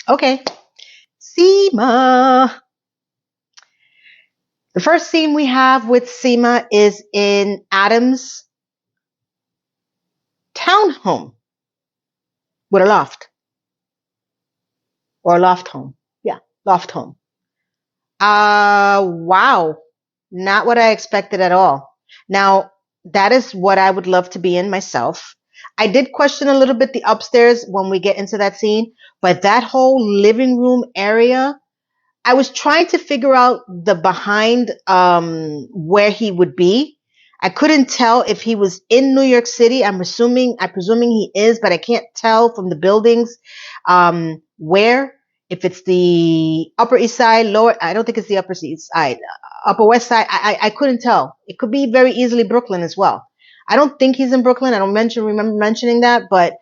Okay. Seema. The first scene we have with Seema is in Adam's townhome with a loft. Or a loft home. Yeah, loft home. Wow. Not what I expected at all. Now, that is what I would love to be in myself. I did question a little bit the upstairs when we get into that scene, but that whole living room area, I was trying to figure out the behind where he would be. I couldn't tell if he was in New York City. I'm presuming he is, but I can't tell from the buildings where. If it's the Upper East Side, lower, I don't think it's the Upper East Side, Upper West Side. I couldn't tell. It could be very easily Brooklyn as well. I don't think he's in Brooklyn. I don't remember mentioning that, but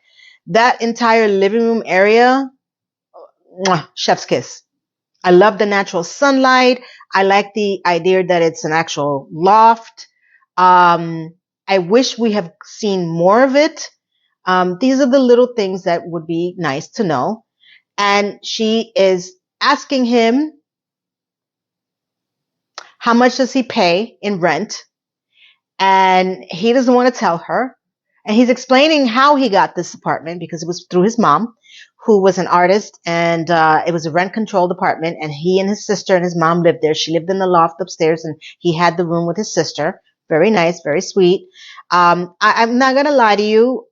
that entire living room area, mwah, chef's kiss. I love the natural sunlight. I like the idea that it's an actual loft. I wish we have seen more of it. These are the little things that would be nice to know. And she is asking him, how much does he pay in rent? And he doesn't want to tell her. And he's explaining how he got this apartment because it was through his mom, who was an artist, and it was a rent-controlled apartment, and he and his sister and his mom lived there. She lived in the loft upstairs, and he had the room with his sister. Very nice, very sweet. I'm not going to lie to you.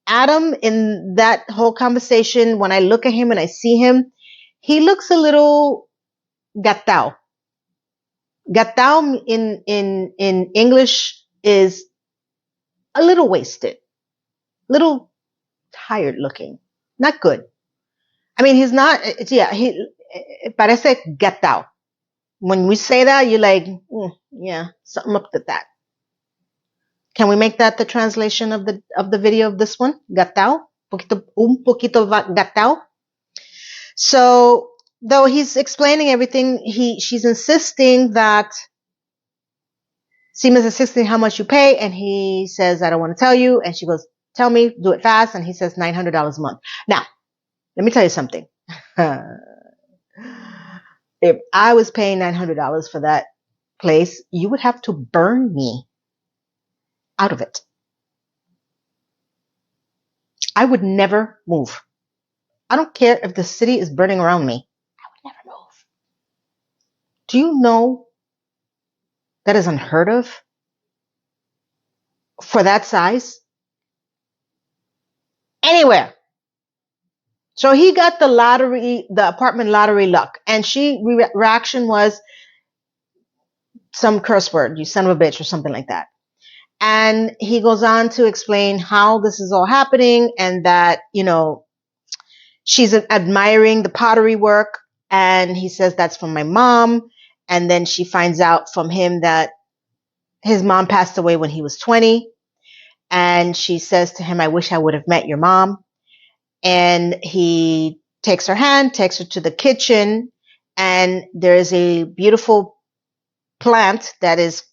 Adam, in that whole conversation, when I look at him and I see him, he looks a little gatao. Gatao in English is a little wasted, little tired looking, not good. I mean, he's not, yeah, he parece gatao. When we say that, you're like, yeah, something up to that. Can we make that the translation of the video of this one? Gatao, un poquito gatao. So, though he's explaining everything, she's insisting that Seema's insisting how much you pay, and he says, I don't want to tell you. And she goes, tell me, do it fast. And he says $900 a month. Now, let me tell you something. If I was paying $900 for that place, you would have to burn me out of it. I would never move. I don't care if the city is burning around me. I would never move. Do you know that is unheard of for that size? Anywhere. So he got the apartment lottery luck, and she reaction was some curse word, you son of a bitch, or something like that. And he goes on to explain how this is all happening, and that, she's admiring the pottery work, and he says that's from my mom. And then she finds out from him that his mom passed away when he was 20. And she says to him, I wish I would have met your mom. And he takes her hand, takes her to the kitchen, and there's a beautiful plant that is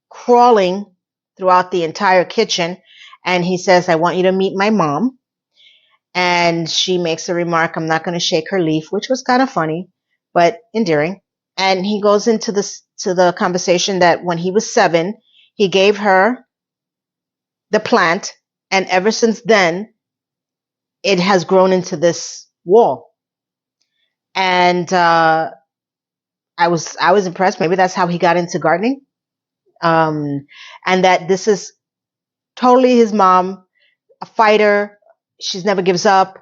crawling throughout the entire kitchen. And he says, I want you to meet my mom. And she makes a remark, I'm not going to shake her leaf, which was kind of funny, but endearing. And he goes into the conversation that when he was 7, he gave her the plant, and ever since then, it has grown into this wall. And I was impressed. Maybe that's how he got into gardening. And that this is totally his mom, a fighter. She's never gives up,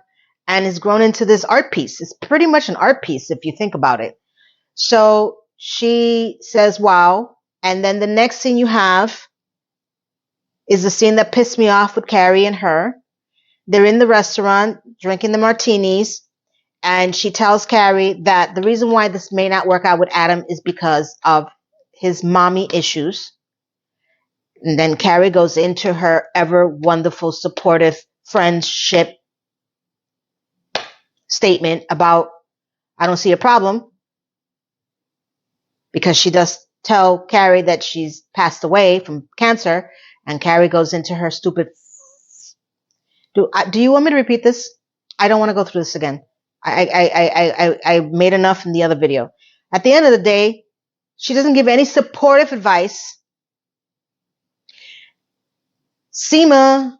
and has grown into this art piece. It's pretty much an art piece if you think about it. So she says, wow. And then the next scene you have is the scene that pissed me off with Carrie and her. They're in the restaurant drinking the martinis, and she tells Carrie that the reason why this may not work out with Adam is because of his mommy issues. And then Carrie goes into her ever wonderful, supportive friendship statement about, I don't see a problem, because she does tell Carrie that she's passed away from cancer, and Carrie goes into her stupid. Do you want me to repeat this? I don't want to go through this again. I made enough in the other video. At the end of the day, she doesn't give any supportive advice. Seema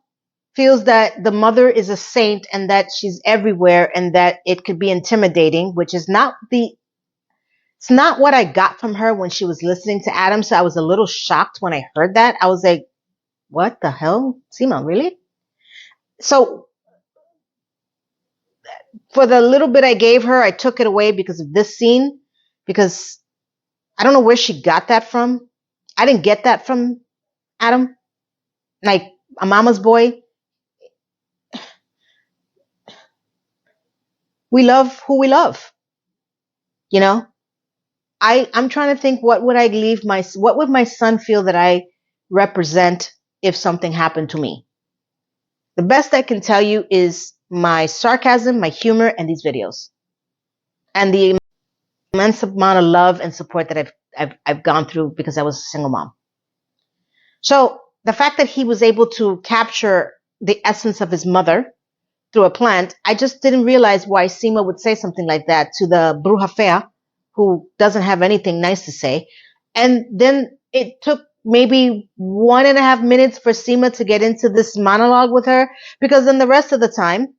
feels that the mother is a saint and that she's everywhere and that it could be intimidating, which is it's not what I got from her when she was listening to Adam. So I was a little shocked when I heard that. I was like, what the hell? Seema, really? So for the little bit I gave her, I took it away because of this scene, because I don't know where she got that from. I didn't get that from Adam. Like a mama's boy. We love who we love. You know? I'm trying to think, what would my son feel that I represent if something happened to me? The best I can tell you is my sarcasm, my humor, and these videos. And the immense amount of love and support that I've gone through because I was a single mom. So the fact that he was able to capture the essence of his mother through a plant, I just didn't realize why Seema would say something like that to the bruja fea, who doesn't have anything nice to say. And then it took maybe 1.5 minutes for Seema to get into this monologue with her, because then the rest of the time,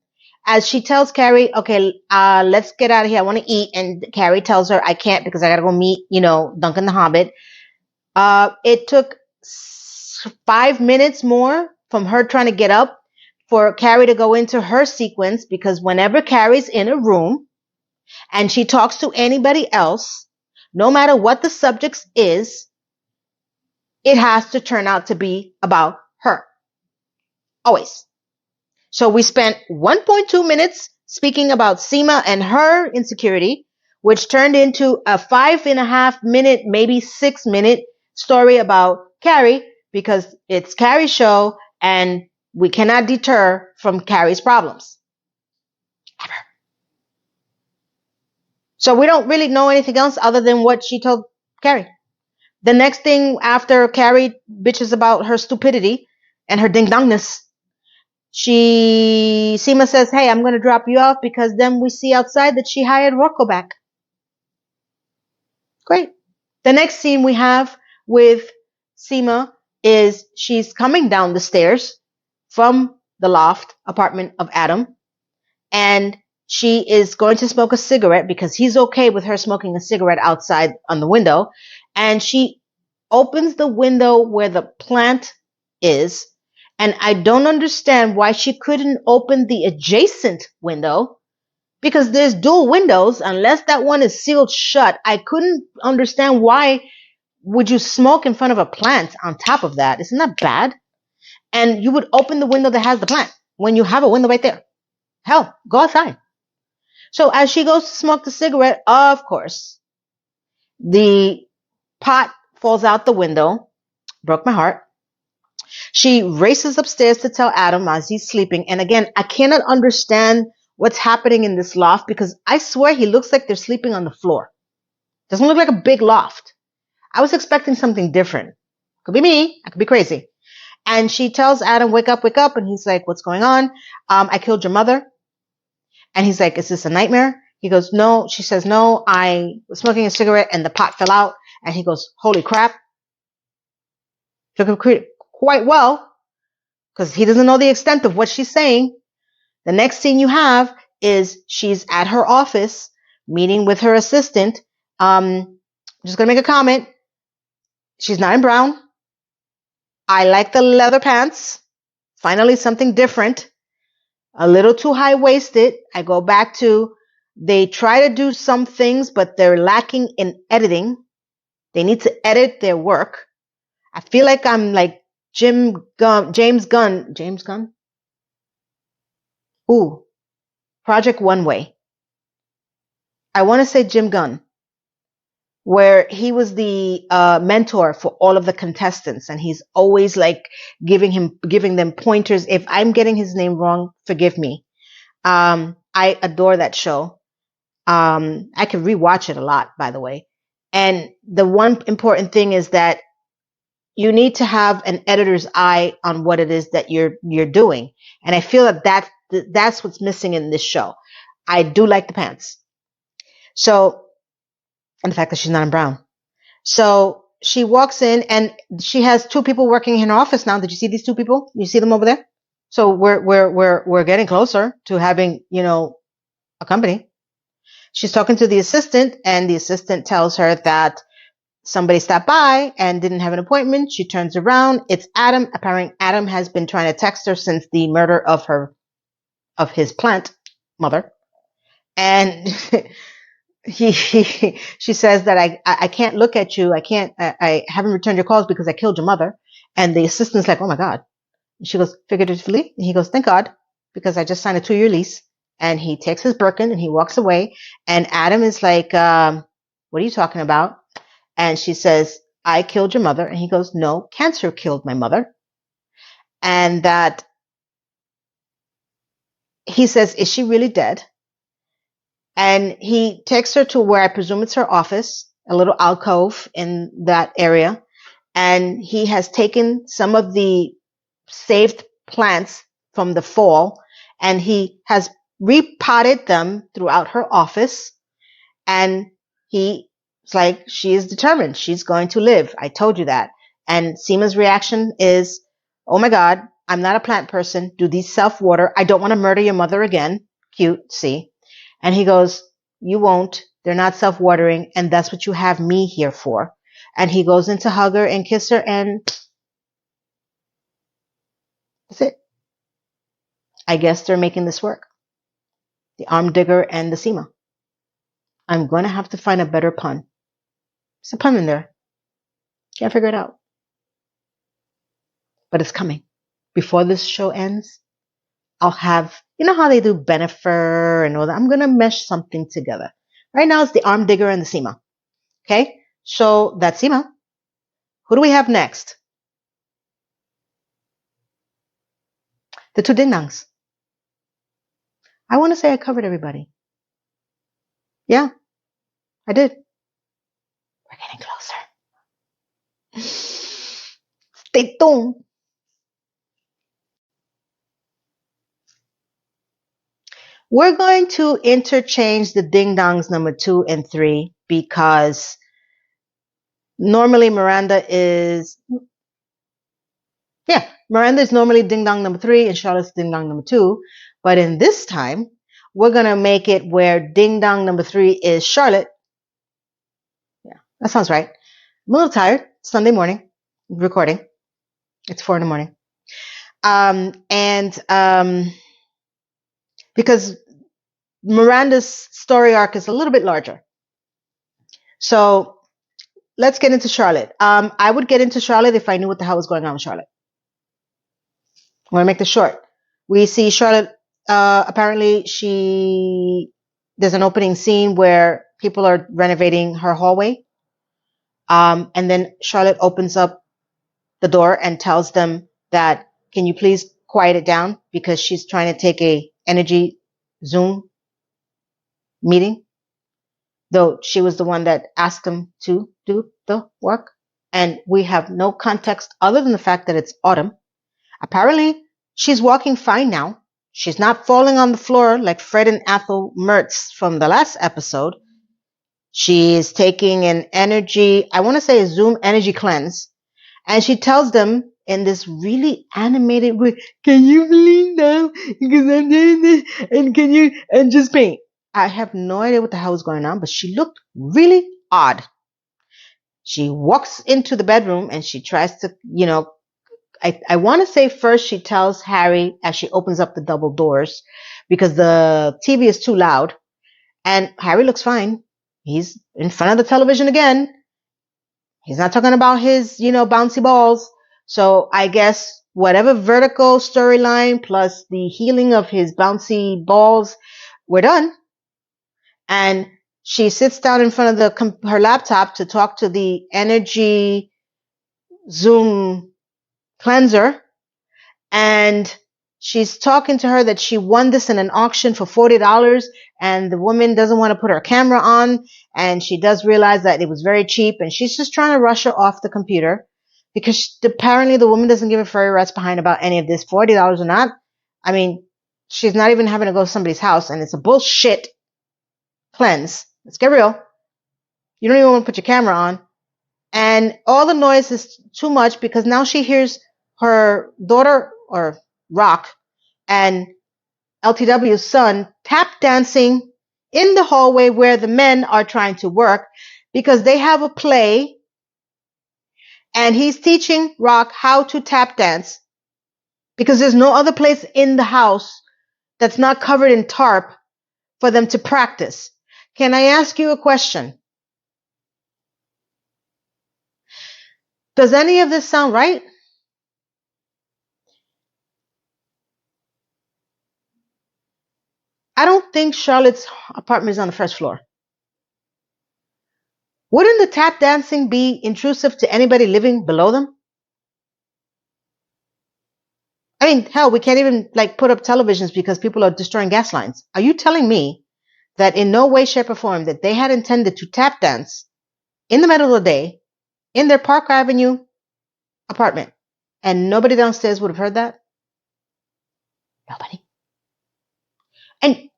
as she tells Carrie, okay, let's get out of here, I want to eat, and Carrie tells her, I can't because I gotta go meet, Duncan the Hobbit. It took 5 minutes more from her trying to get up for Carrie to go into her sequence, because whenever Carrie's in a room and she talks to anybody else, no matter what the subject is, it has to turn out to be about her. Always. So we spent 1.2 minutes speaking about Seema and her insecurity, which turned into a 5.5 minute, maybe 6 minute story about Carrie, because it's Carrie's show and we cannot deter from Carrie's problems. Ever. So we don't really know anything else other than what she told Carrie. The next thing after Carrie bitches about her stupidity and her ding-dongness, Seema says, hey, I'm going to drop you off, because then we see outside that she hired Rocco back. Great. The next scene we have with Seema is she's coming down the stairs from the loft apartment of Adam, and she is going to smoke a cigarette because he's okay with her smoking a cigarette outside on the window. And she opens the window where the plant is. And I don't understand why she couldn't open the adjacent window, because there's dual windows. Unless that one is sealed shut, I couldn't understand why would you smoke in front of a plant on top of that. Isn't that bad? And you would open the window that has the plant when you have a window right there. Hell, go outside. So as she goes to smoke the cigarette, of course, the pot falls out the window. Broke my heart. She races upstairs to tell Adam as he's sleeping. And again, I cannot understand what's happening in this loft, because I swear he looks like they're sleeping on the floor. Doesn't look like a big loft. I was expecting something different. Could be me. I could be crazy. And she tells Adam, wake up, wake up. And he's like, what's going on? I killed your mother. And he's like, is this a nightmare? He goes, no. She says, no, I was smoking a cigarette and the pot fell out. And he goes, holy crap. Took him quite well, because he doesn't know the extent of what she's saying. The next scene you have is she's at her office meeting with her assistant. I'm just going to make a comment. She's not in brown. I like the leather pants. Finally, something different. A little too high-waisted. I go back to, they try to do some things, but they're lacking in editing. They need to edit their work. I feel like I'm like James Gunn? Ooh, Project One Way. I want to say Jim Gunn, where he was the mentor for all of the contestants, and he's always like giving them pointers. If I'm getting his name wrong, forgive me. I adore that show. I can rewatch it a lot, by the way. And the one important thing is that you need to have an editor's eye on what it is that you're doing. And I feel that that's what's missing in this show. I do like the pants. So, and the fact that she's not in brown. So she walks in and she has two people working in her office now. Did you see these two people? You see them over there? So we're getting closer to having, a company. She's talking to the assistant, and the assistant tells her that somebody stopped by and didn't have an appointment. She turns around. It's Adam. Apparently Adam has been trying to text her since the murder of his plant mother. And she says that I can't look at you. I haven't returned your calls because I killed your mother. And the assistant's like, oh my God. And she goes, figuratively. And he goes, thank God, because I just signed a 2-year lease. And he takes his Birkin and he walks away. And Adam is like, what are you talking about? And she says, I killed your mother. And he goes, no, cancer killed my mother. And that he says, is she really dead? And he takes her to where I presume it's her office, a little alcove in that area. And he has taken some of the saved plants from the fall and he has repotted them throughout her office. And he's like, she is determined. She's going to live. I told you that. And Seema's reaction is, oh my God, I'm not a plant person. Do these self-water? I don't want to murder your mother again. Cute, see? And he goes, you won't. They're not self-watering. And that's what you have me here for. And he goes in to hug her and kiss her. And that's it. I guess they're making this work. The arm digger and the Seema. I'm going to have to find a better pun. There's a pun in there. Can't figure it out. But it's coming. Before this show ends, I'll have, you know how they do Benifer and all that? I'm going to mesh something together. Right now it's the arm digger and the Seema. Okay? So that's Seema. Who do we have next? The two ding-dongs. I want to say I covered everybody. Yeah, I did. We're getting closer. Stay tuned. We're going to interchange the ding-dongs number 2 and 3 because normally Miranda is normally ding-dong number 3 and Charlotte's ding-dong number 2. But in this time, we're going to make it where ding-dong number 3 is Charlotte. Yeah, that sounds right. I'm a little tired. Sunday morning, recording. It's 4 a.m. Because Miranda's story arc is a little bit larger. So let's get into Charlotte. I would get into Charlotte if I knew what the hell was going on with Charlotte. I'm going to make this short. We see Charlotte, apparently there's an opening scene where people are renovating her hallway. And then Charlotte opens up the door and tells them that, can you please quiet it down? Because she's trying to take a energy Zoom meeting. Though she was the one that asked them to do the work. And we have no context other than the fact that it's autumn. Apparently, she's walking fine now. She's not falling on the floor like Fred and Ethel Mertz from the last episode. She's taking an energy, I want to say a Zoom energy cleanse. And she tells them in this really animated way, can you believe now? Because I'm doing this. And just paint. I have no idea what the hell is going on, but she looked really odd. She walks into the bedroom and she tries to, I want to say first she tells Harry as she opens up the double doors because the TV is too loud. And Harry looks fine. He's in front of the television again. He's not talking about his, bouncy balls. So I guess whatever vertical storyline plus the healing of his bouncy balls, we're done. And she sits down in front of her laptop to talk to the energy Zoom cleanser. And she's talking to her that she won this in an auction for $40. And the woman doesn't want to put her camera on. And she does realize that it was very cheap. And she's just trying to rush her off the computer because apparently the woman doesn't give a furry rat's behind about any of this, $40 or not. I mean, She's not even having to go to somebody's house, and it's a bullshit cleanse. Let's get real. You don't even want to put your camera on. And all the noise is too much because now she hears her daughter, or Rock, and LTW's son tap dancing in the hallway where the men are trying to work because they have a play, and he's teaching Rock how to tap dance because there's no other place in the house that's not covered in tarp for them to practice. Can I ask you a question? Does any of this sound right? I don't think Charlotte's apartment is on the first floor. Wouldn't the tap dancing be intrusive to anybody living below them? I mean, hell, we can't even put up televisions because people are destroying gas lines. Are you telling me that in no way, shape, or form that they had intended to tap dance in the middle of the day in their Park Avenue apartment and nobody downstairs would have heard that? Nobody. And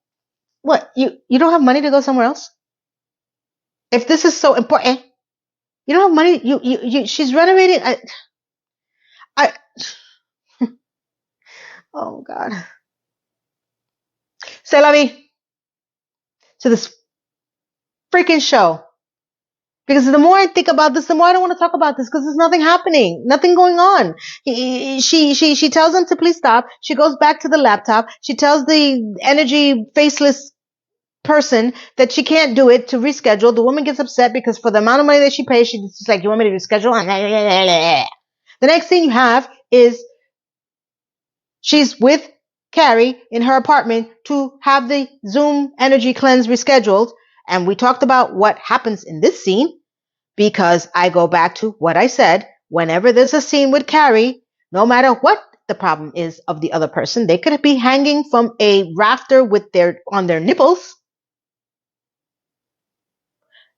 what, you don't have money to go somewhere else? If this is so important, you don't have money. She's renovating. I oh God. C'est la vie to this freaking show. Because the more I think about this, the more I don't want to talk about this because there's nothing happening, nothing going on. She tells him to please stop. She goes back to the laptop. She tells the energy faceless person that she can't do it to reschedule. The woman gets upset because for the amount of money that she pays, she's like, you want me to reschedule? The next thing you have is she's with Carrie in her apartment to have the Zoom energy cleanse rescheduled. And we talked about what happens in this scene because I go back to what I said. Whenever there's a scene with Carrie, no matter what the problem is of the other person, they could be hanging from a rafter with on their nipples.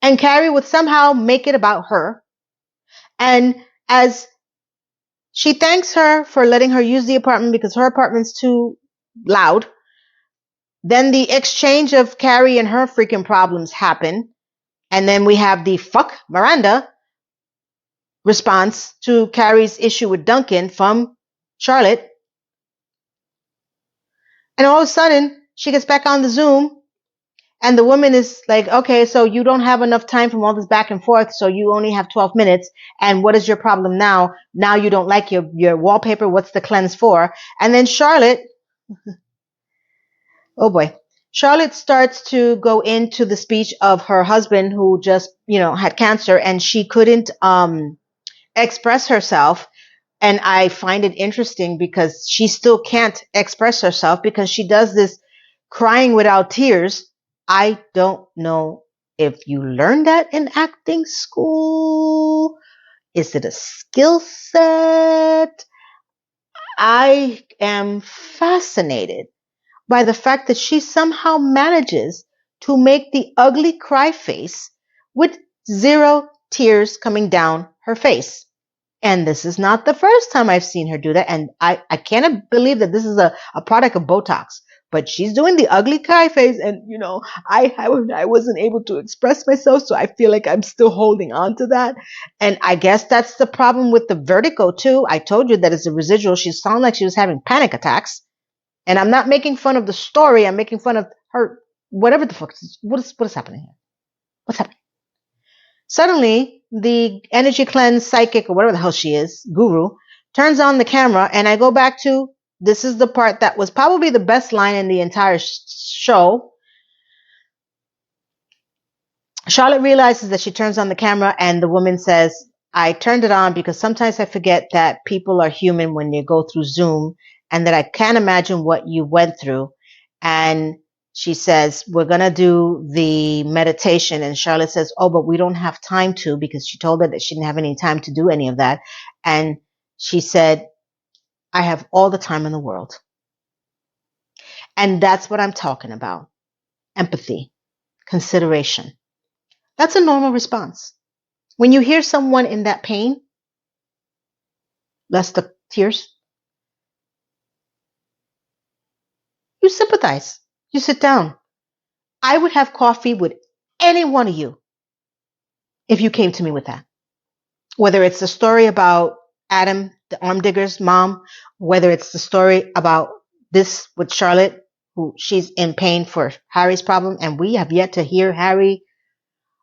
And Carrie would somehow make it about her. And as she thanks her for letting her use the apartment because her apartment's too loud, then the exchange of Carrie and her freaking problems happen. And then we have the fuck Miranda response to Carrie's issue with Duncan from Charlotte. And all of a sudden, she gets back on the Zoom and the woman is like, okay, so you don't have enough time from all this back and forth, so you only have 12 minutes. And what is your problem now? Now you don't like your wallpaper. What's the cleanse for? And then Charlotte, oh boy, Charlotte starts to go into the speech of her husband who just, had cancer and she couldn't express herself. And I find it interesting because she still can't express herself because she does this crying without tears. I don't know if you learned that in acting school. Is it a skill set? I am fascinated by the fact that she somehow manages to make the ugly cry face with 0 tears coming down her face. And this is not the first time I've seen her do that. And I can't believe that this is a product of Botox. But she's doing the ugly cry face. And, I wasn't able to express myself. So I feel like I'm still holding on to that. And I guess that's the problem with the vertigo, too. I told you that it's a residual. She sounded like she was having panic attacks. And I'm not making fun of the story. I'm making fun of her, whatever the fuck. What is happening here? What's happening? Suddenly, the energy cleanse psychic, or whatever the hell she is, guru, turns on the camera, and I go back to, this is the part that was probably the best line in the entire show. Charlotte realizes that she turns on the camera, and the woman says, I turned it on because sometimes I forget that people are human when they go through Zoom, and that I can't imagine what you went through. And she says, we're going to do the meditation. And Charlotte says, oh, but we don't have time to, because she told her that she didn't have any time to do any of that. And she said, I have all the time in the world. And that's what I'm talking about. Empathy, consideration. That's a normal response. When you hear someone in that pain, less the tears, You sympathize. You sit down. I would have coffee with any one of you if you came to me with that. Whether it's the story about Adam, the arm digger's mom, whether it's the story about this with Charlotte, who she's in pain for Harry's problem, and we have yet to hear Harry.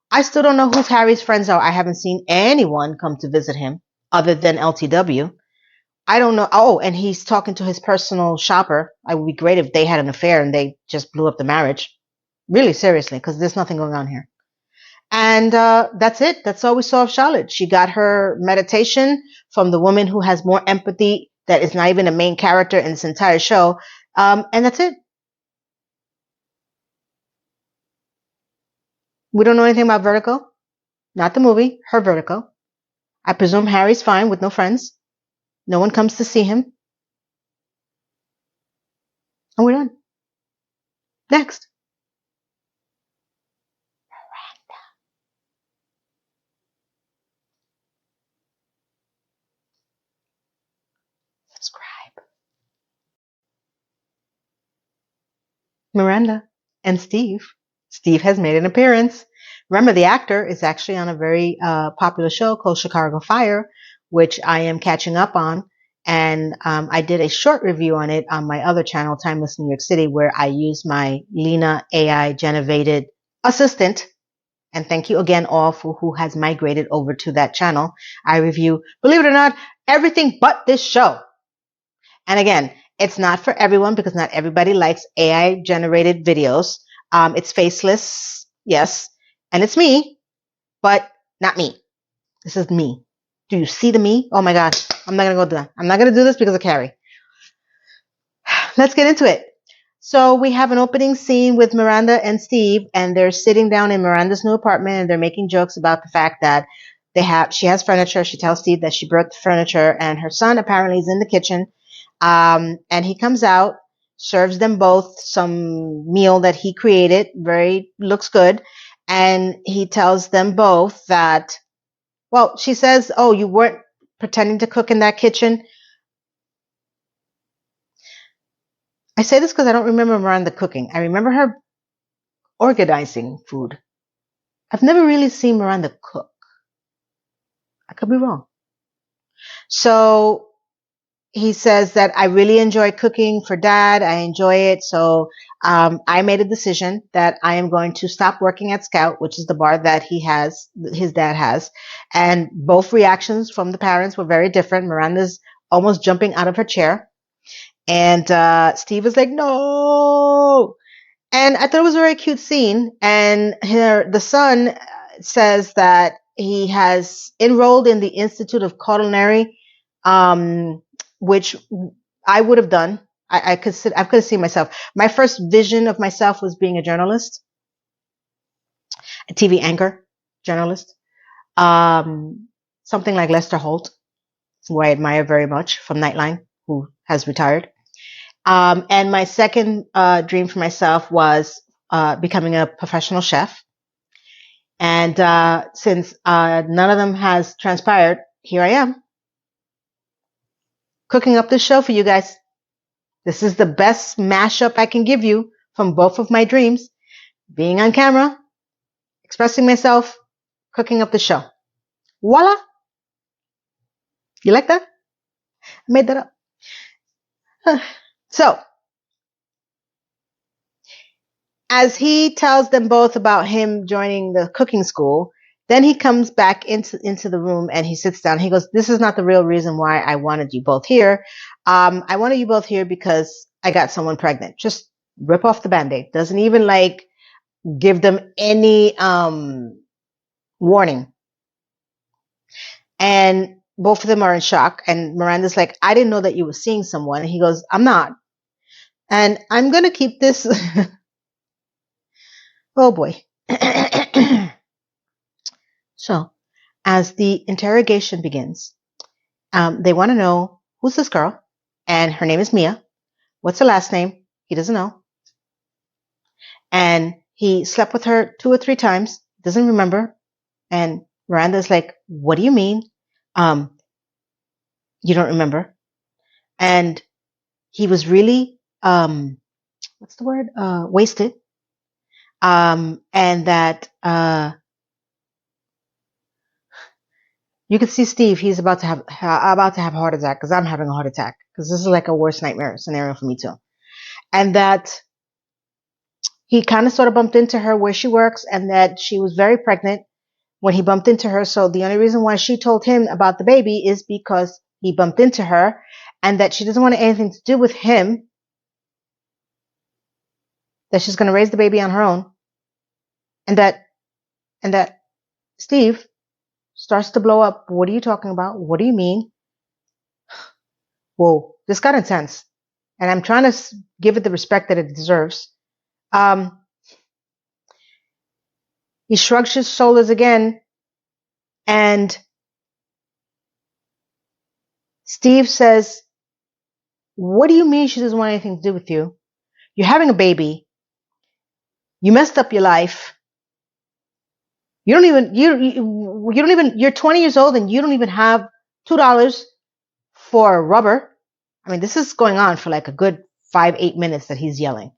I still don't know who Harry's friends are. I haven't seen anyone come to visit him other than LTW. I don't know. Oh, and he's talking to his personal shopper. It would be great if they had an affair and they just blew up the marriage. Really, seriously, because there's nothing going on here. And that's it. That's all we saw of Charlotte. She got her meditation from the woman who has more empathy that is not even a main character in this entire show. And that's it. We don't know anything about Vertigo. Not the movie, her Vertigo. I presume Harry's fine with no friends. No one comes to see him. And we're done. Next. Miranda. Subscribe. Miranda and Steve. Steve has made an appearance. Remember, the actor is actually on a very popular show called Chicago Fire, which I am catching up on. And I did a short review on it on my other channel, Timeless New York City, where I use my Lena AI generated assistant. And thank you again all for who has migrated over to that channel. I review, believe it or not, everything but this show. And again, it's not for everyone because not everybody likes AI generated videos. It's faceless, yes, and it's me, but not me. This is me. Do you see the me? Oh my gosh, I'm not gonna go do that. I'm not gonna do this because of Carrie. Let's get into it. So we have an opening scene with Miranda and Steve, and they're sitting down in Miranda's new apartment, and they're making jokes about the fact that she has furniture. She tells Steve that she broke the furniture, and her son apparently is in the kitchen. And he comes out, serves them both some meal that he created. Looks good. And he tells them both that, well, she says, oh, you weren't pretending to cook in that kitchen. I say this because I don't remember Miranda cooking. I remember her organizing food. I've never really seen Miranda cook. I could be wrong. So he says that I really enjoy cooking for Dad. I enjoy it. So I made a decision that I am going to stop working at Scout, which is the bar that his dad has. And both reactions from the parents were very different. Miranda's almost jumping out of her chair. And Steve is like, no. And I thought it was a very cute scene. And the son says that he has enrolled in the Institute of Culinary, which I would have done. I could have seen myself. My first vision of myself was being a journalist, a TV anchor, journalist, something like Lester Holt, who I admire very much from Nightline, who has retired. And my second dream for myself was becoming a professional chef. And since none of them has transpired, here I am, cooking up this show for you guys. This is the best mashup I can give you from both of my dreams. Being on camera, expressing myself, cooking up the show. Voila! You like that? I made that up. So, as he tells them both about him joining the cooking school, then he comes back into the room and he sits down. He goes, this is not the real reason why I wanted you both here. I wanted you both here because I got someone pregnant. Just rip off the Band-Aid. Doesn't even give them any warning. And both of them are in shock. And Miranda's like, I didn't know that you were seeing someone. And he goes, I'm not. And I'm going to keep this. Oh boy. So, as the interrogation begins, they want to know, who's this girl? And her name is Mia. What's her last name? He doesn't know. And he slept with her 2 or 3 times. Doesn't remember. And Miranda's like, what do you mean? You don't remember? And he was really what's the word? Wasted. And that you can see Steve. He's about to have a heart attack because I'm having a heart attack because this is like a worst nightmare scenario for me too. And that he kind of sort of bumped into her where she works, and that she was very pregnant when he bumped into her. So the only reason why she told him about the baby is because he bumped into her, and that she doesn't want anything to do with him. That she's going to raise the baby on her own, and that Steve starts to blow up. What are you talking about? What do you mean? Whoa, this got intense. And I'm trying to give it the respect that it deserves. He shrugs his shoulders again, and Steve says, what do you mean she doesn't want anything to do with you? You're having a baby. You messed up your life. You're 20 years old and you don't even have $2 for rubber. I mean, this is going on for like a good 5-8 minutes that he's yelling.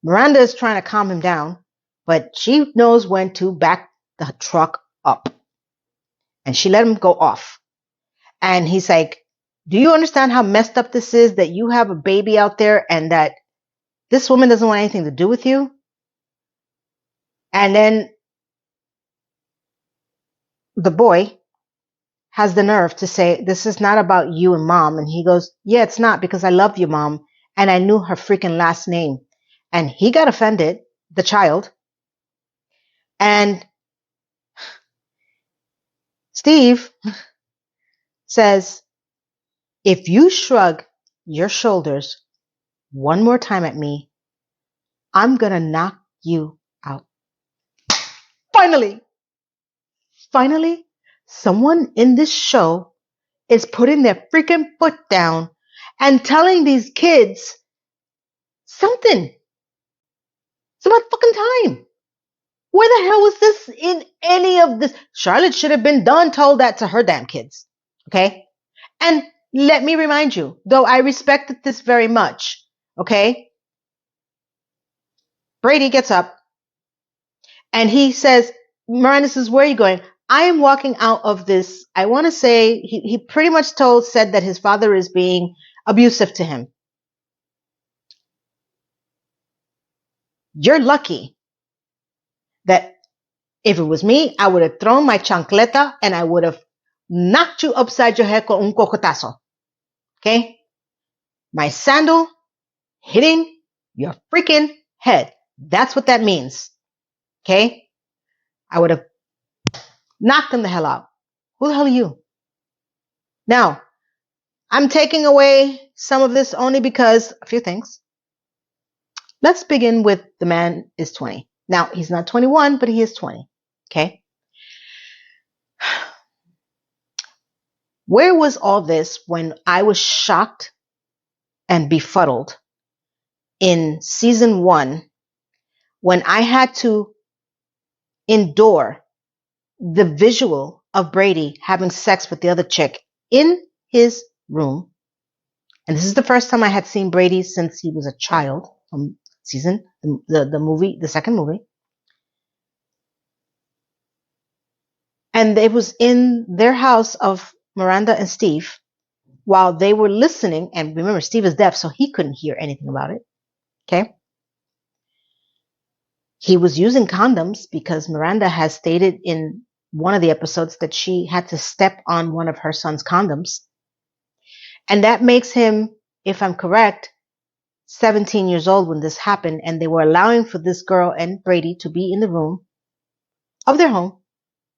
Miranda is trying to calm him down, but she knows when to back the truck up. And she let him go off. And he's like, do you understand how messed up this is, that you have a baby out there and that this woman doesn't want anything to do with you? And then the boy has the nerve to say, this is not about you and mom. And he goes, yeah, it's not, because I love you, mom. And I knew her freaking last name. And he got offended, the child. And Steve says, if you shrug your shoulders one more time at me, I'm going to knock you out. Finally, someone in this show is putting their freaking foot down and telling these kids something. It's about fucking time. Where the hell was this in any of this? Charlotte should have been told that to her damn kids. Okay? And let me remind you, though I respected this very much, okay? Brady gets up and he says, Miranda says, where are you going? I am walking out of this. I want to say he pretty much said that his father is being abusive to him. You're lucky that if it was me, I would have thrown my chancleta and I would have knocked you upside your head con un cocotazo. Okay? My sandal hitting your freaking head. That's what that means. Okay? I would have knocked him the hell out. Who the hell are you? Now, I'm taking away some of this only because a few things. Let's begin with the man is 20. Now, he's not 21, but he is 20. Okay? Where was all this when I was shocked and befuddled in season 1 when I had to endure the visual of Brady having sex with the other chick in his room? And this is the first time I had seen Brady since he was a child from the movie, the second movie. And it was in their house of Miranda and Steve while they were listening. And remember, Steve is deaf, so he couldn't hear anything about it. Okay. He was using condoms because Miranda has stated in one of the episodes that she had to step on one of her son's condoms. And that makes him, if I'm correct, 17 years old when this happened. And they were allowing for this girl and Brady to be in the room of their home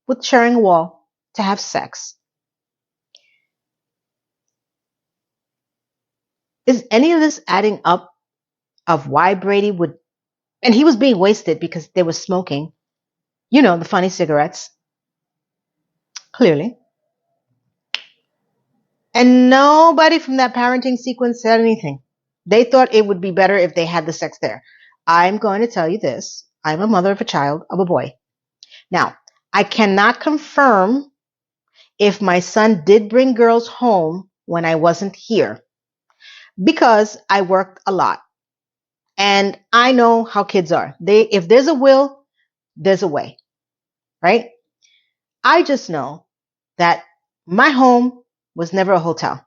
with sharing a wall to have sex. Is any of this adding up of why Brady would, and he was being wasted because they were smoking, you know, the funny cigarettes, clearly. And nobody from that parenting sequence said anything. They thought it would be better if they had the sex there. I'm going to tell you this. I'm a mother of a child, of a boy. Now, I cannot confirm if my son did bring girls home when I wasn't here because I worked a lot. And I know how kids are. If there's a will, there's a way, right? I just know that my home was never a hotel.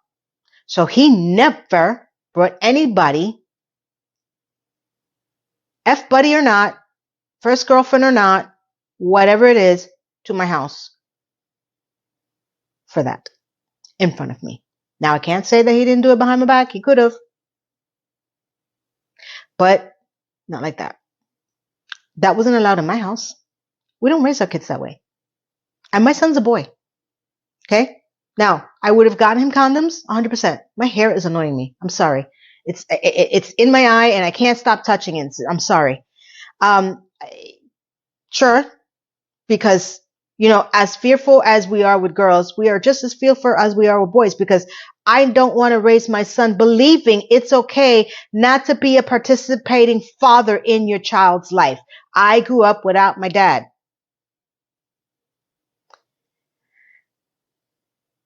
So he never brought anybody, F buddy or not, first girlfriend or not, whatever it is, to my house for that in front of me. Now, I can't say that he didn't do it behind my back. He could have, but not like that. That wasn't allowed in my house. We don't raise our kids that way. And my son's a boy. Okay? Now, I would have gotten him condoms 100%. My hair is annoying me. I'm sorry. It's in my eye and I can't stop touching it. I'm sorry. Sure, because, as fearful as we are with girls, we are just as fearful as we are with boys, because I don't want to raise my son believing it's okay not to be a participating father in your child's life. I grew up without my dad,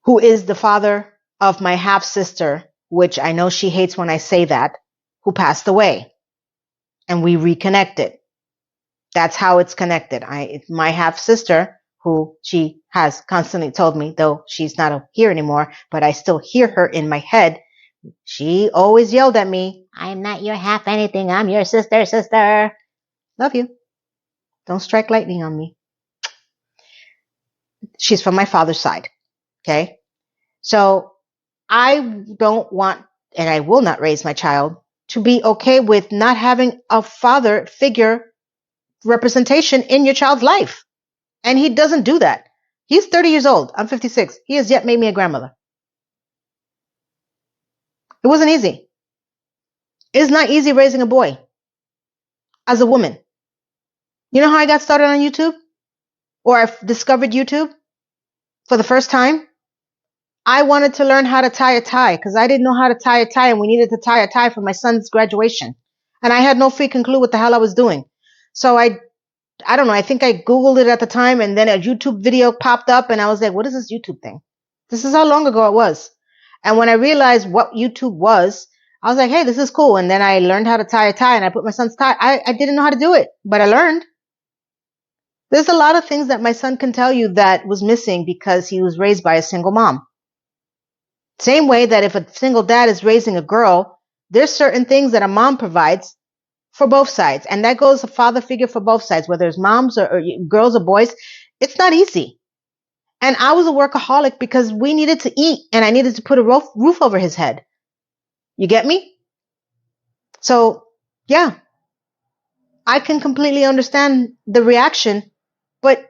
who is the father of my half sister, which I know she hates when I say that, who passed away, and we reconnected. That's how it's connected. My half sister, who she has constantly told me, though she's not here anymore, but I still hear her in my head. She always yelled at me, "I'm not your half anything. I'm your sister. Love you. Don't strike lightning on me." She's from my father's side. Okay. So I don't want, and I will not raise my child to be okay with not having a father figure representation in your child's life. And he doesn't do that. He's 30 years old. I'm 56. He has yet made me a grandmother. It wasn't easy. It's not easy raising a boy as a woman. You know how I got started on YouTube? Or I discovered YouTube for the first time? I wanted to learn how to tie a tie because I didn't know how to tie a tie, and we needed to tie a tie for my son's graduation. And I had no freaking clue what the hell I was doing. So I don't know, I think I Googled it at the time, and then a YouTube video popped up and I was like, what is this YouTube thing? This is how long ago it was. And when I realized what YouTube was, I was like, hey, this is cool. And then I learned how to tie a tie and I put my son's tie. I didn't know how to do it, but I learned. There's a lot of things that my son can tell you that was missing because he was raised by a single mom. Same way that if a single dad is raising a girl, there's certain things that a mom provides for both sides. And that goes a father figure for both sides, whether it's moms or girls or boys. It's not easy. And I was a workaholic because we needed to eat and I needed to put a roof over his head. You get me? So, yeah, I can completely understand the reaction, but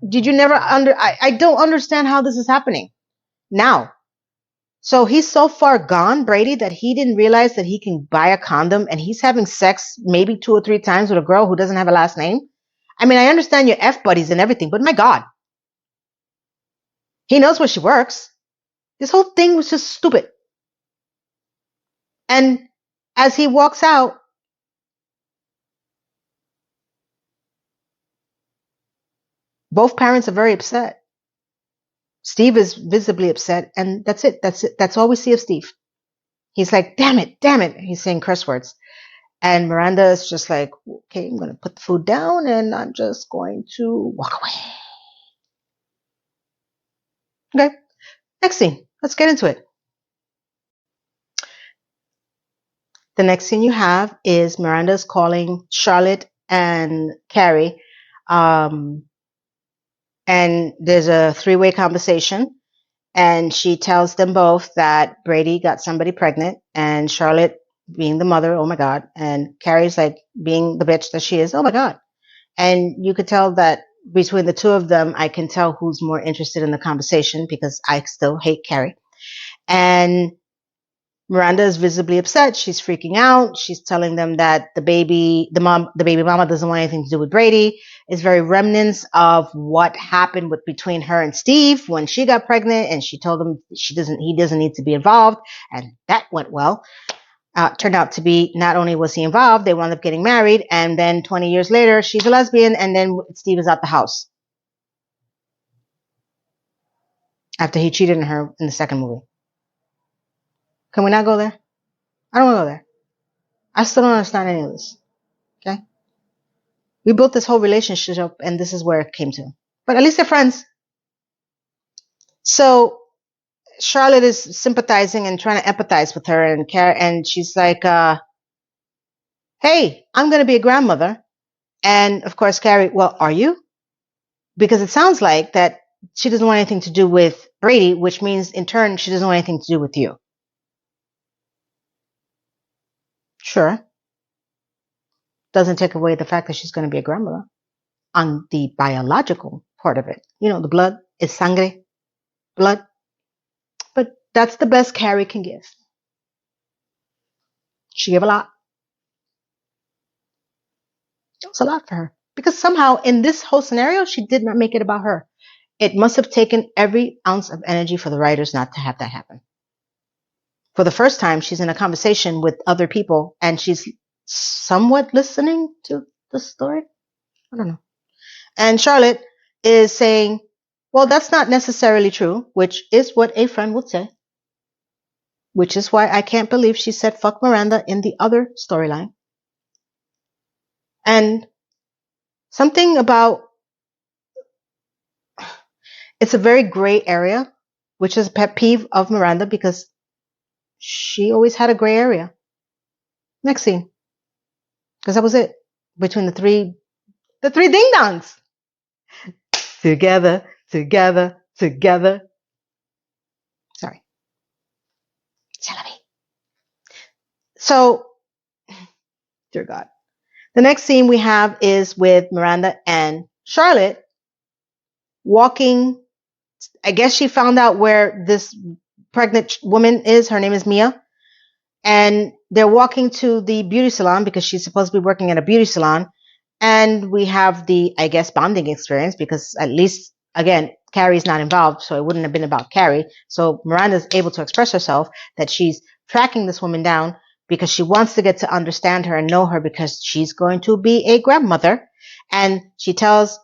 did you never I don't understand how this is happening now. So he's so far gone, Brady, that he didn't realize that he can buy a condom and he's having sex maybe 2 or 3 times with a girl who doesn't have a last name. I mean, I understand your F buddies and everything, but my God, he knows where she works. This whole thing was just stupid. And as he walks out, both parents are very upset. Steve is visibly upset, and that's it. That's all we see of Steve. He's like, damn it. He's saying curse words. And Miranda is just like, okay, I'm going to put the food down and I'm just going to walk away. Okay, next scene. Let's get into it. The next scene you have is Miranda's calling Charlotte and Carrie. And there's a 3-way conversation. And she tells them both that Brady got somebody pregnant, and Charlotte being the mother, oh my God, and Carrie's like being the bitch that she is, oh my God. And you could tell that between the two of them, I can tell who's more interested in the conversation because I still hate Carrie. And Miranda is visibly upset. She's freaking out. She's telling them that the baby mama doesn't want anything to do with Brady. It's very remnants of what happened between her and Steve when she got pregnant, and she told him he doesn't need to be involved, and that went well. Turned out to be not only was he involved, they wound up getting married, and then 20 years later, she's a lesbian, and then Steve is out the house after he cheated on her in the second movie. Can we not go there? I don't want to go there. I still don't understand any of this. Okay. We built this whole relationship up and this is where it came to. But at least they're friends. So Charlotte is sympathizing and trying to empathize with her and she's like, hey, I'm going to be a grandmother. And of course, Carrie, well, are you? Because it sounds like that she doesn't want anything to do with Brady, which means in turn, she doesn't want anything to do with you. Sure. Doesn't take away the fact that she's going to be a grandmother on the biological part of it. You know, the blood is sangre, blood. But that's the best Carrie can give. She gave a lot. It was a lot for her. Because somehow in this whole scenario, she did not make it about her. It must have taken every ounce of energy for the writers not to have that happen. For the first time, she's in a conversation with other people and she's somewhat listening to the story. I don't know. And Charlotte is saying, well, that's not necessarily true, which is what a friend would say. Which is why I can't believe she said fuck Miranda in the other storyline. And something about, it's a very gray area, which is a pet peeve of Miranda because she always had a gray area. Next scene. Because that was it. Between the three ding-dongs. Together, together, together. Sorry. So, dear God. The next scene we have is with Miranda and Charlotte walking. I guess she found out where this pregnant woman is. Her name is Mia. And they're walking to the beauty salon because she's supposed to be working at a beauty salon. And we have the, I guess, bonding experience because at least, again, Carrie's not involved, so it wouldn't have been about Carrie. So Miranda's able to express herself that she's tracking this woman down because she wants to get to understand her and know her because she's going to be a grandmother. And she tells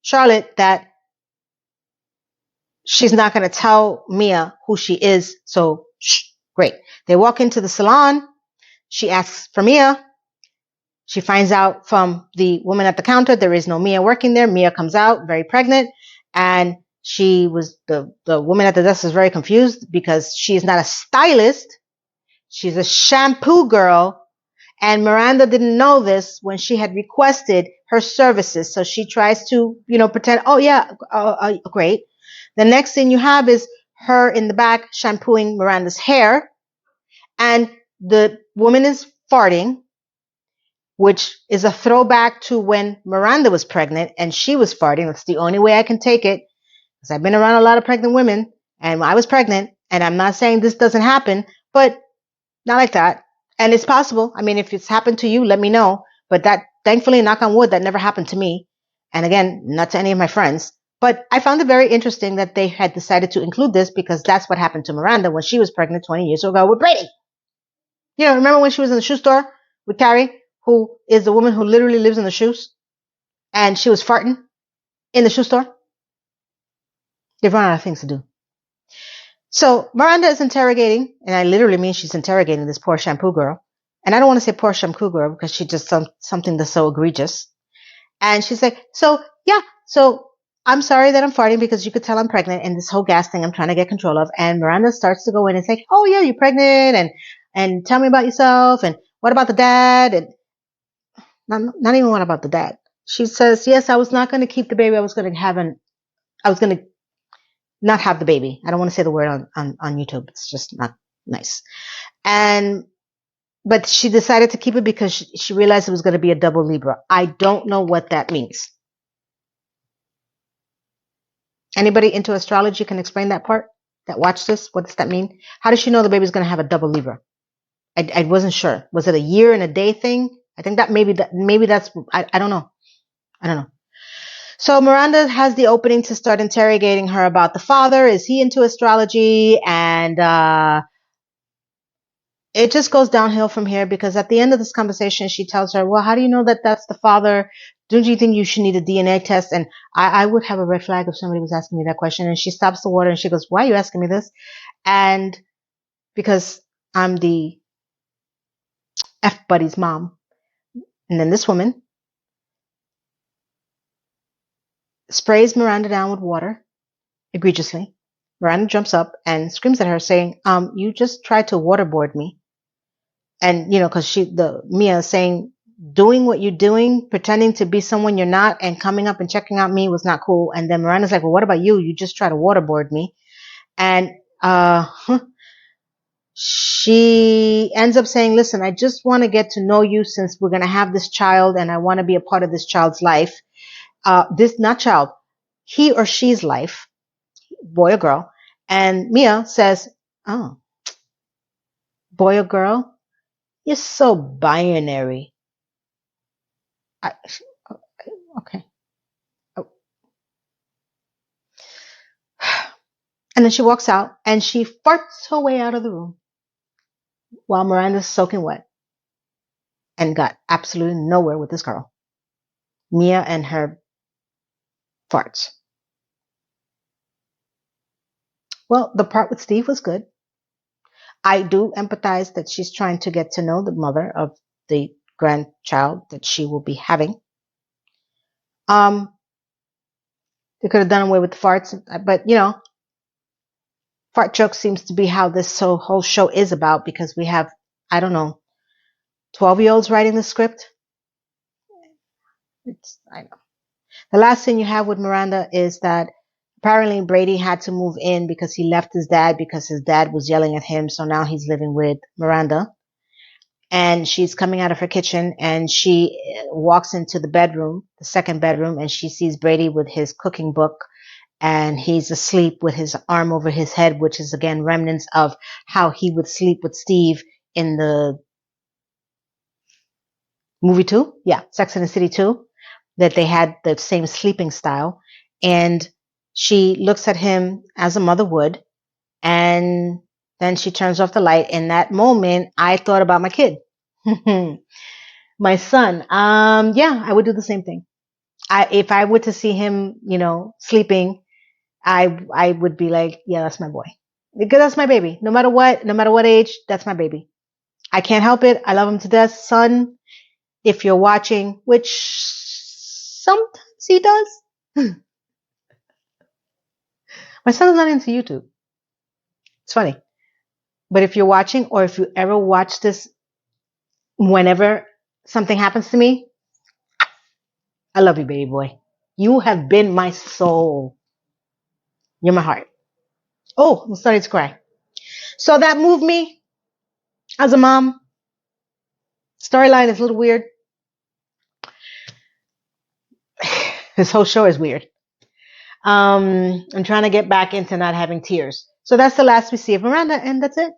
Charlotte that she's not going to tell Mia who she is. So, shh, great. They walk into the salon. She asks for Mia. She finds out from the woman at the counter there is no Mia working there. Mia comes out very pregnant, and she was the woman at the desk is very confused because she is not a stylist. She's a shampoo girl, and Miranda didn't know this when she had requested her services. So she tries to, pretend, oh yeah, great. The next thing you have is her in the back shampooing Miranda's hair, and the woman is farting, which is a throwback to when Miranda was pregnant and she was farting. That's the only way I can take it, because I've been around a lot of pregnant women, and I was pregnant, and I'm not saying this doesn't happen, but not like that. And it's possible. I mean, if it's happened to you, let me know. But that, thankfully, knock on wood, that never happened to me. And again, not to any of my friends. But I found it very interesting that they had decided to include this because that's what happened to Miranda when she was pregnant 20 years ago with Brady. Remember when she was in the shoe store with Carrie, who is the woman who literally lives in the shoes, and she was farting in the shoe store? They've run out of things to do. So Miranda is interrogating, and I literally mean she's interrogating this poor shampoo girl. And I don't want to say poor shampoo girl because she just something that's so egregious. And she's like, so I'm sorry that I'm farting because you could tell I'm pregnant, and this whole gas thing I'm trying to get control of. And Miranda starts to go in and say, oh yeah, you're pregnant, and tell me about yourself, and what about the dad? And not even what about the dad. She says, yes, I was not going to keep the baby. I was going to not have the baby. I don't want to say the word on YouTube. It's just not nice. But she decided to keep it because she realized it was going to be a double Libra. I don't know what that means. Anybody into astrology can explain that part? That watched this? What does that mean? How does she know the baby's going to have a double Libra? I wasn't sure. Was it a year and a day thing? I think that maybe that's, I don't know. I don't know. So Miranda has the opening to start interrogating her about the father. Is he into astrology? And it just goes downhill from here because at the end of this conversation, she tells her, well, how do you know that that's the father? Don't you think you should need a DNA test? And I would have a red flag if somebody was asking me that question. And she stops the water and she goes, why are you asking me this? And because I'm the F Buddy's mom. And then this woman sprays Miranda down with water egregiously. Miranda jumps up and screams at her saying, you just tried to waterboard me. And, cause Mia is saying, doing what you're doing, pretending to be someone you're not and coming up and checking out me was not cool. And then Miranda's like, well, what about you? You just try to waterboard me. And, she ends up saying, listen, I just want to get to know you since we're going to have this child and I want to be a part of this child's life. Not child, he or she's life, boy or girl. And Mia says, oh, boy or girl? You're so binary. Okay. Oh. And then she walks out and she farts her way out of the room while Miranda's soaking wet and got absolutely nowhere with this girl. Mia and her farts. Well, the part with Steve was good. I do empathize that she's trying to get to know the mother of the grandchild that she will be having. They could have done away with the farts, but fart jokes seems to be how this whole show is about, because we have, 12-year-olds writing the script. I know. The last thing you have with Miranda is that apparently Brady had to move in because he left his dad because his dad was yelling at him. So now he's living with Miranda. And she's coming out of her kitchen and she walks into the bedroom, the second bedroom, and she sees Brady with his cooking book and he's asleep with his arm over his head, which is again remnants of how he would sleep with Steve in the movie 2. Yeah, Sex and the City 2, that they had the same sleeping style. And she looks at him as a mother would, and then she turns off the light. In that moment, I thought about my kid. My son. Yeah, I would do the same thing. If I were to see him, sleeping, I would be like, yeah, that's my boy. Because that's my baby. No matter what age, that's my baby. I can't help it. I love him to death. Son, if you're watching, which sometimes he does. My son's not into YouTube. It's funny. But if you're watching, or if you ever watch this, whenever something happens to me, I love you, baby boy. You have been my soul. You're my heart. Oh, I'm starting to cry. So that moved me as a mom. Storyline is a little weird. This whole show is weird. I'm trying to get back into not having tears. So that's the last we see of Miranda, and that's it.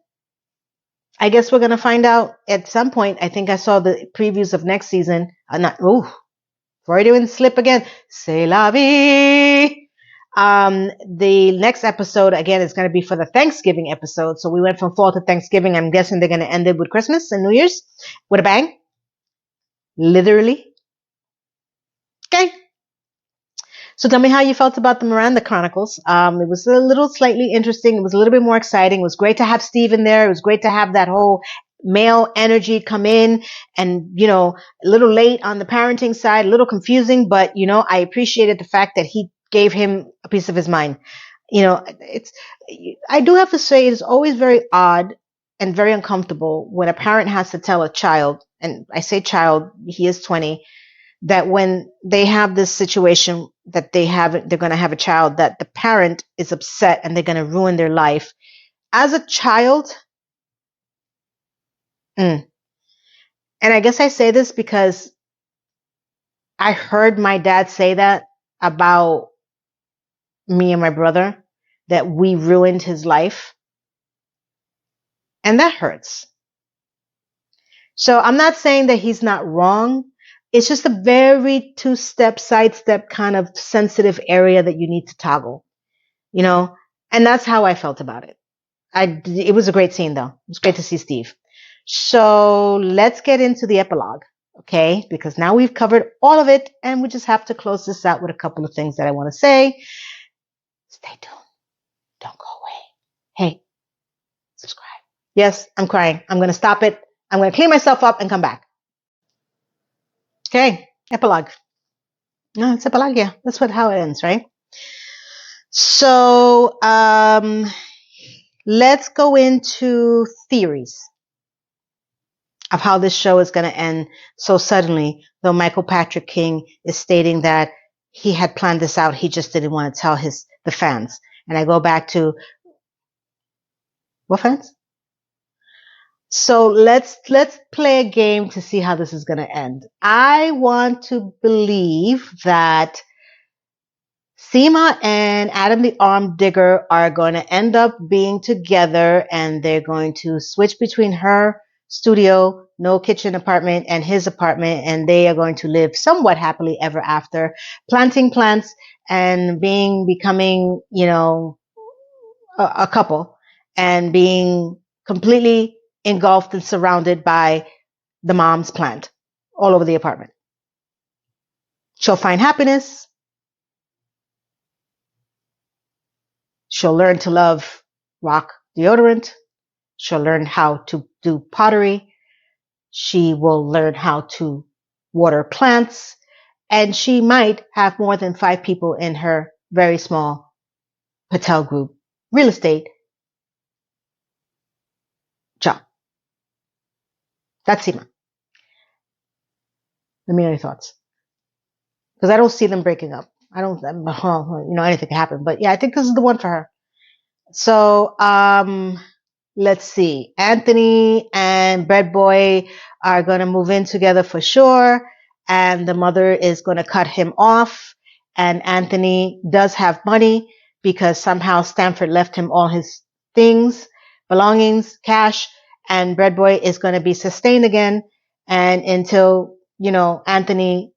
I guess we're going to find out at some point. I think I saw the previews of next season. Freudian slip again. C'est la vie. The next episode, again, is going to be for the Thanksgiving episode. So we went from fall to Thanksgiving. I'm guessing they're going to end it with Christmas and New Year's with a bang. Literally. Okay. So tell me how you felt about the Miranda Chronicles. It was a little slightly interesting. It was a little bit more exciting. It was great to have Steve in there. It was great to have that whole male energy come in, and, a little late on the parenting side, a little confusing, but, I appreciated the fact that he gave him a piece of his mind. I do have to say, it is always very odd and very uncomfortable when a parent has to tell a child, and I say child, he is 20, that when they have this situation that they're going to have a child, that the parent is upset and they're going to ruin their life. As a child, and I guess I say this because I heard my dad say that about me and my brother, that we ruined his life. And that hurts. So I'm not saying that he's not wrong. It's just a very two-step, sidestep kind of sensitive area that you need to toggle, and that's how I felt about it. It was a great scene, though. It was great to see Steve. So let's get into the epilogue, okay? Because now we've covered all of it, and we just have to close this out with a couple of things that I want to say. Stay tuned. Don't go away. Hey, subscribe. Yes, I'm crying. I'm going to stop it. I'm going to clean myself up and come back. Okay, epilogue. No, it's epilogue, yeah. That's how it ends, right? So let's go into theories of how this show is going to end so suddenly, though Michael Patrick King is stating that he had planned this out. He just didn't want to tell the fans. And I go back to, what fans? So let's play a game to see how this is going to end. I want to believe that Seema and Adam the Arm Digger are going to end up being together, and they're going to switch between her studio, no kitchen apartment, and his apartment, and they are going to live somewhat happily ever after, planting plants and becoming, a couple, and being completely engulfed and surrounded by the mom's plant all over the apartment. She'll find happiness. She'll learn to love rock deodorant. She'll learn how to do pottery. She will learn how to water plants. And she might have more than 5 people in her very small Patel Group real estate job. That's Seema. Let me know your thoughts. Because I don't see them breaking up. Anything can happen. But yeah, I think this is the one for her. So, let's see. Anthony and Bread Boy are going to move in together for sure. And the mother is going to cut him off. And Anthony does have money because somehow Stanford left him all his things, belongings, cash. And Bread Boy is going to be sustained again. And until, Anthony,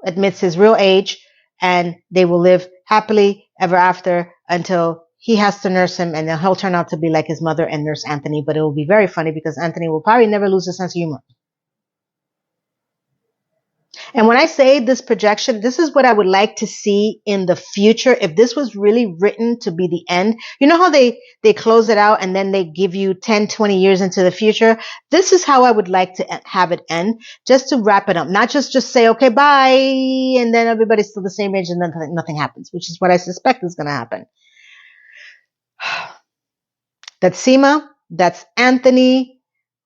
admits his real age, and they will live happily ever after until he has to nurse him, and then he'll turn out to be like his mother and nurse Anthony. But it will be very funny because Anthony will probably never lose his sense of humor. And when I say this projection, this is what I would like to see in the future. If this was really written to be the end, you know how they close it out and then they give you 10, 20 years into the future? This is how I would like to have it end, just to wrap it up. Not just say, okay, bye, and then everybody's still the same age and then nothing happens, which is what I suspect is going to happen. That's Seema. That's Anthony.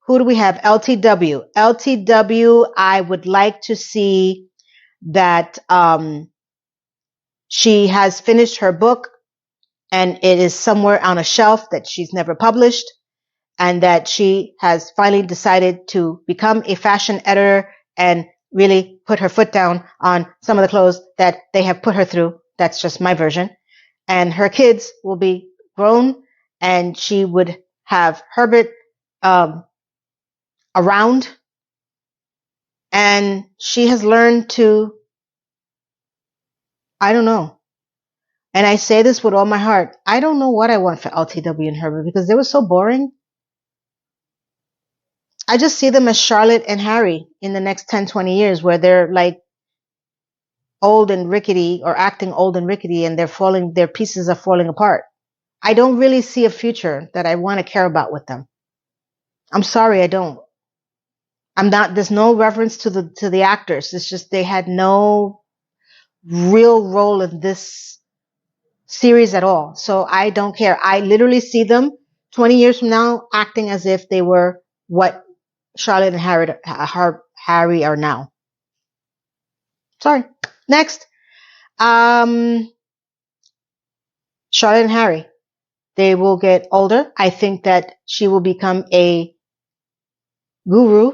Who do we have? LTW. LTW, I would like to see that she has finished her book and it is somewhere on a shelf that she's never published, and that she has finally decided to become a fashion editor and really put her foot down on some of the clothes that they have put her through. That's just my version. And her kids will be grown, and she would have Herbert around, and she has learned to, I don't know. And I say this with all my heart. I don't know what I want for LTW and Herbert because they were so boring. I just see them as Charlotte and Harry in the next 10, 20 years, where they're like old and rickety, or acting old and rickety, and their pieces are falling apart. I don't really see a future that I want to care about with them. I'm sorry, I don't. There's no reference to the actors. It's just they had no real role in this series at all. So I don't care. I literally see them 20 years from now acting as if they were what Charlotte and Harry are now. Sorry. Next. Charlotte and Harry. They will get older. I think that she will become a guru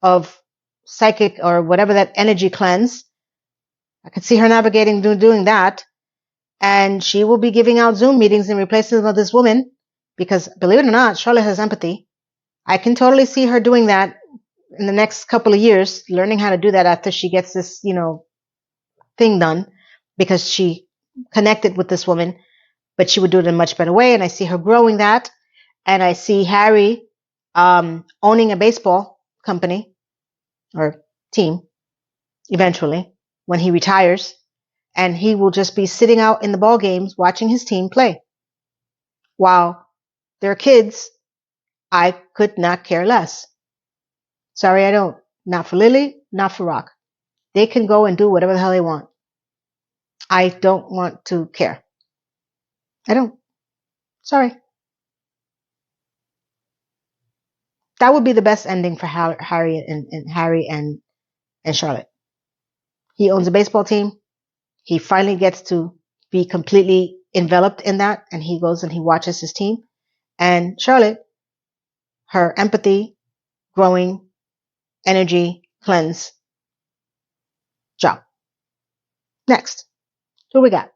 of psychic or whatever, that energy cleanse. I could see her navigating doing that. And she will be giving out Zoom meetings in replacement of this woman, because believe it or not, Charlotte has empathy. I can totally see her doing that in the next couple of years, learning how to do that after she gets this, thing done, because she connected with this woman, but she would do it in a much better way. And I see her growing that. And I see Harry owning a baseball company or team eventually when he retires, and he will just be sitting out in the ball games watching his team play while their kids I could not care less. Sorry, I don't. Not for Lily, not for Rock. They can go and do whatever the hell they want. I don't want to care. I don't. Sorry. That would be the best ending for Harry and Charlotte. He owns a baseball team. He finally gets to be completely enveloped in that, and he goes and he watches his team. And Charlotte, her empathy, growing, energy, cleanse, job. Next. Who we got?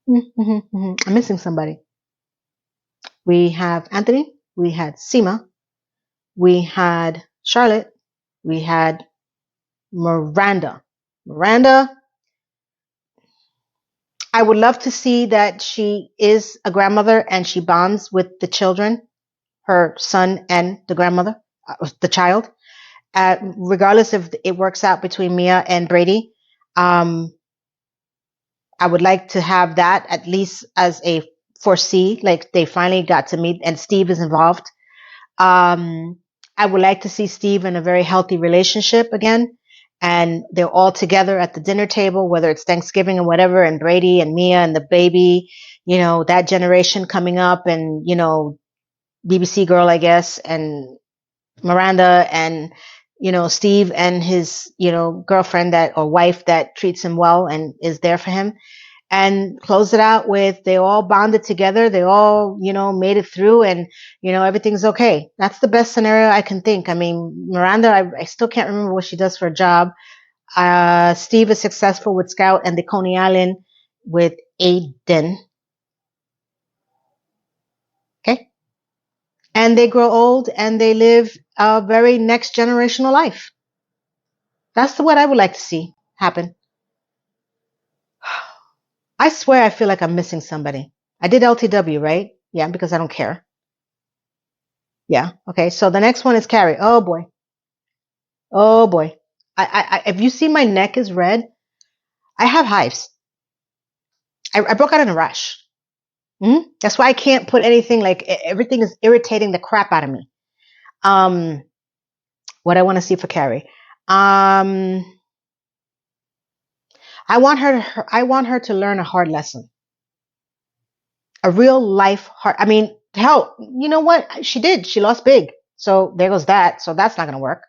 I'm missing somebody. We have Anthony. We had Seema. We had Charlotte. We had Miranda. Miranda, I would love to see that she is a grandmother and she bonds with the children, her son and the grandmother, the child. Regardless if it works out between Mia and Brady, I would like to have that at least as a foresee, like they finally got to meet and Steve is involved. I would like to see Steve in a very healthy relationship again. And they're all together at the dinner table, whether it's Thanksgiving or whatever, and Brady and Mia and the baby, that generation coming up and, BBC girl, I guess, and Miranda and, Steve and his, girlfriend or wife that treats him well and is there for him. And close it out with they all bonded together. They all, made it through and, everything's okay. That's the best scenario I can think. I mean, Miranda, I still can't remember what she does for a job. Steve is successful with Scout and the Coney Island with Aiden. Okay. And they grow old and they live a very next generational life. That's what I would like to see happen. I swear I feel like I'm missing somebody. I did LTW, right? Yeah, because I don't care. Yeah. Okay. So the next one is Carrie. Oh boy. Oh boy. If you see my neck is red, I have hives. I broke out in a rash. That's why I can't put anything like everything is irritating the crap out of me. What I want to see for Carrie. I want her to learn a hard lesson. A real life hard. I mean, hell, you know what? She did. She lost big. So there goes that. So that's not going to work.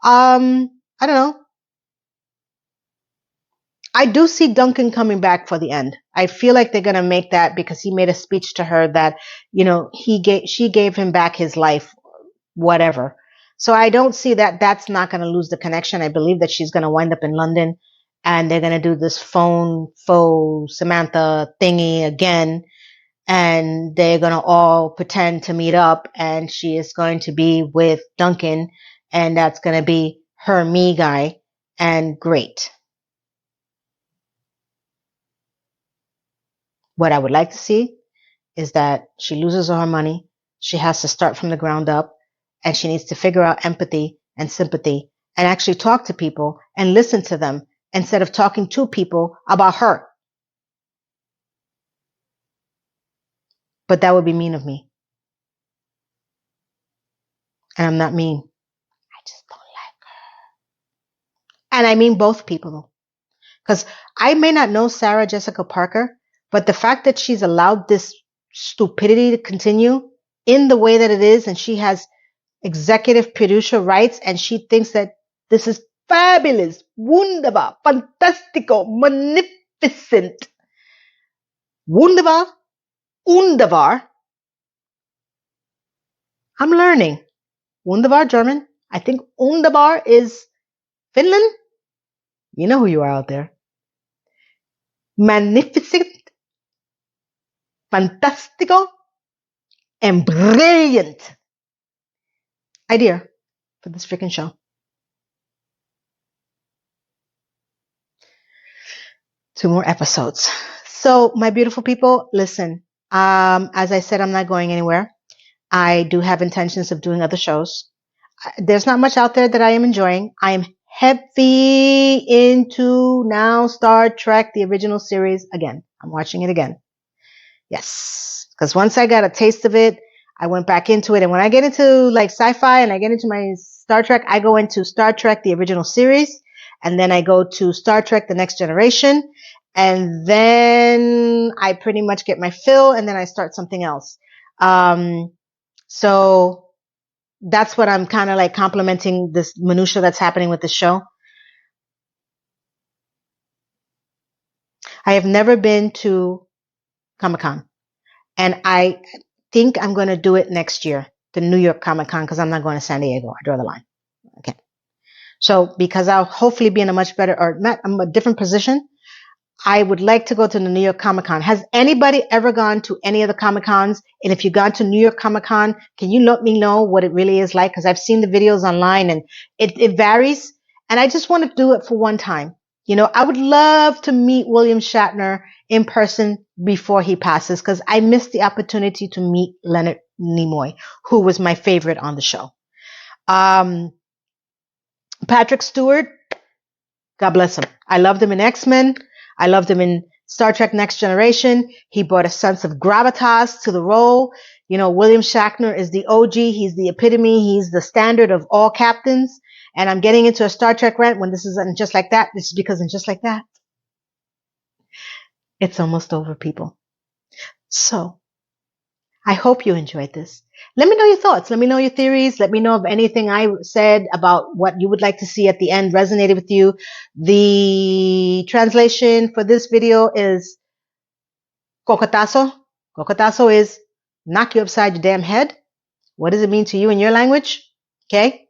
I don't know. I do see Duncan coming back for the end. I feel like they're going to make that because he made a speech to her that, she gave him back his life, whatever. So I don't see that that's not going to lose the connection. I believe that she's going to wind up in London and they're going to do this phone faux Samantha thingy again. And they're going to all pretend to meet up and she is going to be with Duncan and that's going to be her me guy and great. What I would like to see is that she loses all her money. She has to start from the ground up and she needs to figure out empathy and sympathy and actually talk to people and listen to them instead of talking to people about her. But that would be mean of me. And I'm not mean. I just don't like her. And I mean both people. Because I may not know Sarah Jessica Parker, but the fact that she's allowed this stupidity to continue in the way that it is, and she has executive producer rights, and she thinks that this is fabulous, wunderbar, fantastico, magnificent, wunderbar, wunderbar. I'm learning. Wunderbar, German. I think wunderbar is Finland. You know who you are out there. Magnificent, fantastico, and brilliant idea for this freaking show. Two more episodes. So, my beautiful people, listen. As I said, I'm not going anywhere. I do have intentions of doing other shows. There's not much out there that I am enjoying. I am heavy into now Star Trek, the original series again. I'm watching it again. Yes. Because once I got a taste of it, I went back into it. And when I get into like sci-fi and I get into my Star Trek, I go into Star Trek, the original series. And then I go to Star Trek, the Next Generation. And then I pretty much get my fill and then I start something else. So that's what I'm kind of like complimenting this minutia that's happening with the show. I have never been to Comic-Con, and I think I'm going to do it next year, the New York Comic-Con, because I'm not going to San Diego. I draw the line. Okay. So because I'll hopefully be in a much better, or not, I'm a different position. I would like to go to the New York Comic-Con. Has anybody ever gone to any of the Comic-Cons? And if you've gone to New York Comic-Con, can you let me know what it really is like? Because I've seen the videos online and it varies. And I just want to do it for one time. You know, I would love to meet William Shatner in person before he passes, because I missed the opportunity to meet Leonard Nimoy, who was my favorite on the show. Patrick Stewart, God bless him. I loved him in X-Men. I loved him in Star Trek Next Generation. He brought a sense of gravitas to the role. You know, William Shatner is the OG. He's the epitome. He's the standard of all captains. And I'm getting into a Star Trek rant when this is Just Like That. This is because in Just Like That, it's almost over, people. So I hope you enjoyed this. Let me know your thoughts. Let me know your theories. Let me know if anything I said about what you would like to see at the end resonated with you. The translation for this video is cocotazo. Cocotazo is knock you upside your damn head. What does it mean to you in your language? Okay.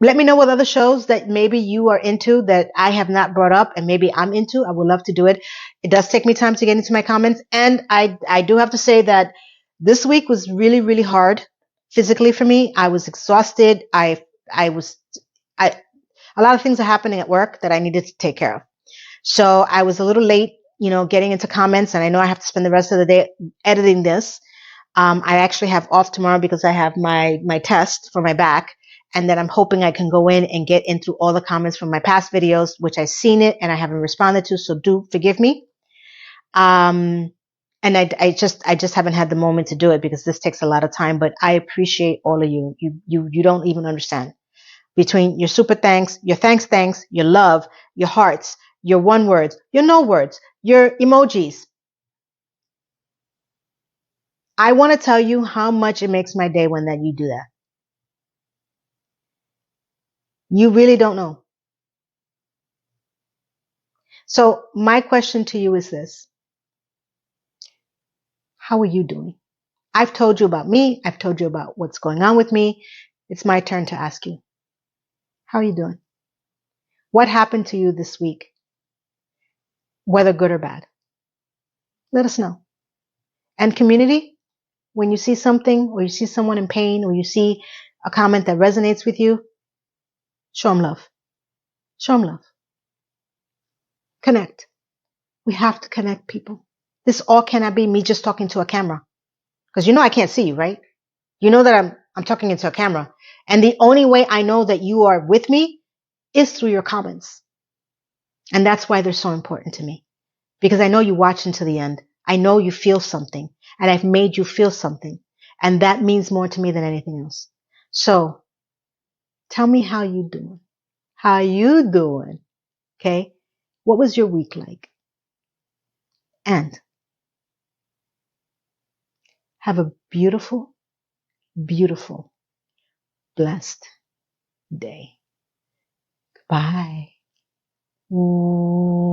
Let me know what other shows that maybe you are into that I have not brought up and maybe I'm into. I would love to do it. It does take me time to get into my comments. And I do have to say that this week was really, really hard physically for me. I was exhausted. A lot of things are happening at work that I needed to take care of. So I was a little late, you know, getting into comments, and I know I have to spend the rest of the day editing this. I actually have off tomorrow because I have my test for my back. And then I'm hoping I can go in and get into all the comments from my past videos, which I've seen it and I haven't responded to. So do forgive me. And I just haven't had the moment to do it because this takes a lot of time, but I appreciate all of you. You don't even understand. Between your super thanks, your thanks, your love, your hearts, your one words, your no words, your emojis. I want to tell you how much it makes my day when that you do that. You really don't know. So my question to you is this. How are you doing? I've told you about me. I've told you about what's going on with me. It's my turn to ask you. How are you doing? What happened to you this week? Whether good or bad. Let us know. And community, when you see something or you see someone in pain or you see a comment that resonates with you, show them love. Show them love. Connect. We have to connect, people. This all cannot be me just talking to a camera. Because you know I can't see you, right? You know that I'm talking into a camera. And the only way I know that you are with me is through your comments. And that's why they're so important to me. Because I know you watch until the end. I know you feel something. And I've made you feel something. And that means more to me than anything else. So, tell me how you doing. How you doing? Okay? What was your week like? And have a beautiful, beautiful, blessed day. Bye. Mwah.